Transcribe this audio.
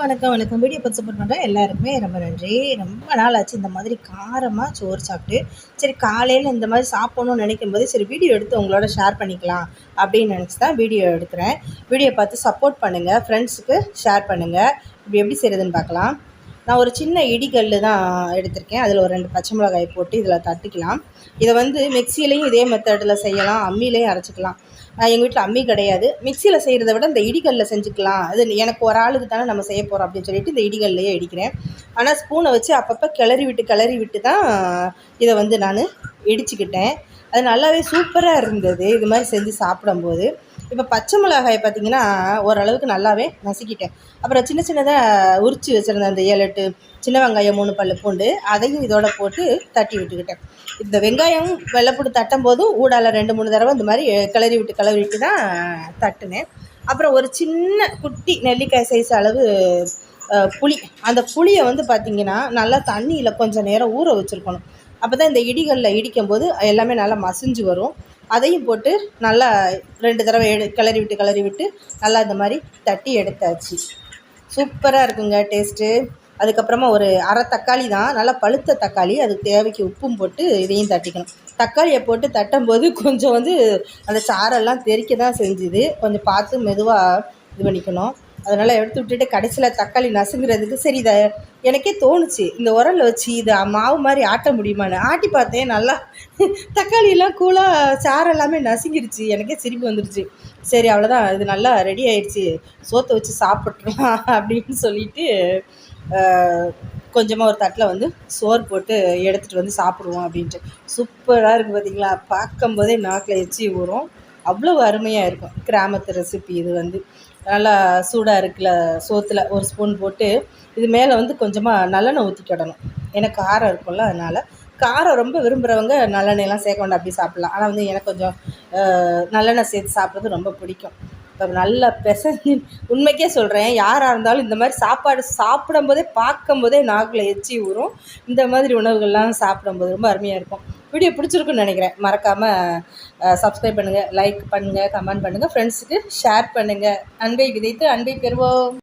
வணக்கம் வணக்கம். வீடியோ பார்த்து சப்போர்ட் பண்ணுற எல்லாருக்குமே ரொம்ப நன்றி. ரொம்ப நாள் ஆச்சு இந்த மாதிரி காரமாக சோறு சாப்பிட்டு. சரி காலையில் இந்த மாதிரி சாப்பிட்ணுன்னு நினைக்கும்போது சரி வீடியோ எடுத்து உங்களோட ஷேர் பண்ணிக்கலாம் அப்படின்னு நினச்சி தான் வீடியோ எடுக்கிறேன். வீடியோ பார்த்து சப்போர்ட் பண்ணுங்கள், ஃப்ரெண்ட்ஸுக்கு ஷேர் பண்ணுங்கள். இப்படி எப்படி செய்கிறதுன்னு பார்க்கலாம். நான் ஒரு சின்ன இடிகல் தான் எடுத்திருக்கேன். அதில் ஒரு 2 பச்சை மிளகாய் போட்டு இதில் தட்டிக்கலாம். இதை வந்து மிக்சியிலையும் இதே மெத்தடில் செய்யலாம், அம்மியிலையும் அரைச்சிக்கலாம். எங்கள் வீட்டில் அம்மி கிடையாது. மிக்சியில் செய்கிறத விட இந்த இடிகல்லில் செஞ்சுக்கலாம். அது எனக்கு ஒரு ஆளுக்கு தானே நம்ம செய்ய போகிறோம் அப்படின்னு சொல்லிட்டு இந்த இடிகல்லையே இடிக்கிறேன். ஆனால் ஸ்பூனை வச்சு அப்பப்போ கிளறி விட்டு தான் இதை வந்து நான் இடிச்சுக்கிட்டேன். அது நல்லாவே சூப்பராக இருந்தது இது மாதிரி செஞ்சு சாப்பிடும்போது. இப்போ பச்சை மிளகாயை பார்த்திங்கன்னா ஓரளவுக்கு நல்லாவே நசுக்கிட்டேன். அப்புறம் சின்ன சின்னதாக உரித்து வச்சுருந்தேன் அந்த 7 8 சின்ன வெங்காயம் 3 பல் பூண்டு, அதையும் இதோட போட்டு தட்டி விட்டுக்கிட்டேன். இந்த வெங்காயம் வெள்ளைப்பூடு தட்டும் போதும் ஊடால 2 3 தடவை இந்த மாதிரி கிளறி விட்டு தான் தட்டினேன். அப்புறம் ஒரு சின்ன குட்டி நெல்லிக்காய் சைஸ் அளவு புளி, அந்த புளியை வந்து பார்த்திங்கன்னா நல்லா தண்ணியில் கொஞ்சம் நேரம் ஊற வச்சுருக்கணும். அப்போ தான் இந்த இடிகளில் இடிக்கும்போது எல்லாமே நல்லா மசிஞ்சு வரும். அதையும் போட்டு நல்லா 2 தடவை கிளறி விட்டு நல்லா இந்த மாதிரி தட்டி எடுத்தாச்சு. சூப்பராக இருக்குங்க டேஸ்ட்டு. அதுக்கப்புறமா ஒரு அரை தக்காளி தான், நல்லா பழுத்த தக்காளி, அதுக்கு தேவைக்கு உப்பும் போட்டு இதையும் தட்டிக்கணும். தக்காளியை போட்டு தட்டும்போது கொஞ்சம் வந்து அந்த சாரெல்லாம் தெறிக்க தான் செஞ்சுது. கொஞ்சம் பார்த்து மெதுவாக இது பண்ணிக்கணும். அதனால் எடுத்து விட்டுட்டு கடைசியில் தக்காளி நசுங்கிறதுக்கு சரி இதை எனக்கே தோணுச்சு, இந்த உரலில் வச்சு இதை மாவு மாதிரி ஆட்ட முடியுமான்னு ஆட்டி பார்த்தேன். நல்லா தக்காளியெல்லாம் கூலாக சாறு எல்லாமே நசுங்கிருச்சு. எனக்கே சிரிப்பு வந்துடுச்சு. சரி அவ்வளோதான், இது நல்லா ரெடி ஆயிடுச்சு, சோத்தை வச்சு சாப்பிட்றலாம் அப்படின்னு சொல்லிட்டு கொஞ்சமாக ஒரு தட்டில் வந்து சோறு போட்டு எடுத்துகிட்டு வந்து சாப்பிடுவோம் அப்படின்ட்டு. சூப்பராக இருக்குது பார்த்திங்களா, பார்க்கும்போதே நாக்கில் எச்சி ஊறும். அவ்வளோ அருமையாக இருக்கும். கிராமத்து ரெசிபி இது வந்து நல்லா சூடாக இருக்குல்ல சோத்தில் ஒரு ஸ்பூன் போட்டு இது மேலே வந்து கொஞ்சமாக நல்லெண்ணெய் ஊற்றிக்கிடணும். ஏன்னா காரம் இருக்கும்ல, அதனால் காரம் ரொம்ப விரும்புகிறவங்க நல்லெண்ணெயெல்லாம் சேர்க்க வேண்டாம், அப்படி சாப்பிட்லாம். ஆனால் வந்து எனக்கு கொஞ்சம் நல்லெண்ணெய் சேர்த்து சாப்பிட்றது ரொம்ப பிடிக்கும். இப்போ நல்லா பிசைஞ்சு உண்மைக்கே சொல்கிறேன், யாராக இருந்தாலும் இந்த மாதிரி சாப்பாடு சாப்பிடும்போதே பார்க்கும்போதே நாக்கில் எச்சி ஊறும். இந்த மாதிரி உணவுகள்லாம் சாப்பிடும்போது ரொம்ப அருமையாக இருக்கும். வீடியோ பிடிச்சிருக்குன்னு நினைக்கிறேன். மறக்காமல் சப்ஸ்கிரைப் பண்ணுங்கள், லைக் பண்ணுங்கள், கமெண்ட் பண்ணுங்கள், ஃப்ரெண்ட்ஸுக்கு ஷேர் பண்ணுங்கள். அன்பை விதைத்து அன்பை பெறுவோம்.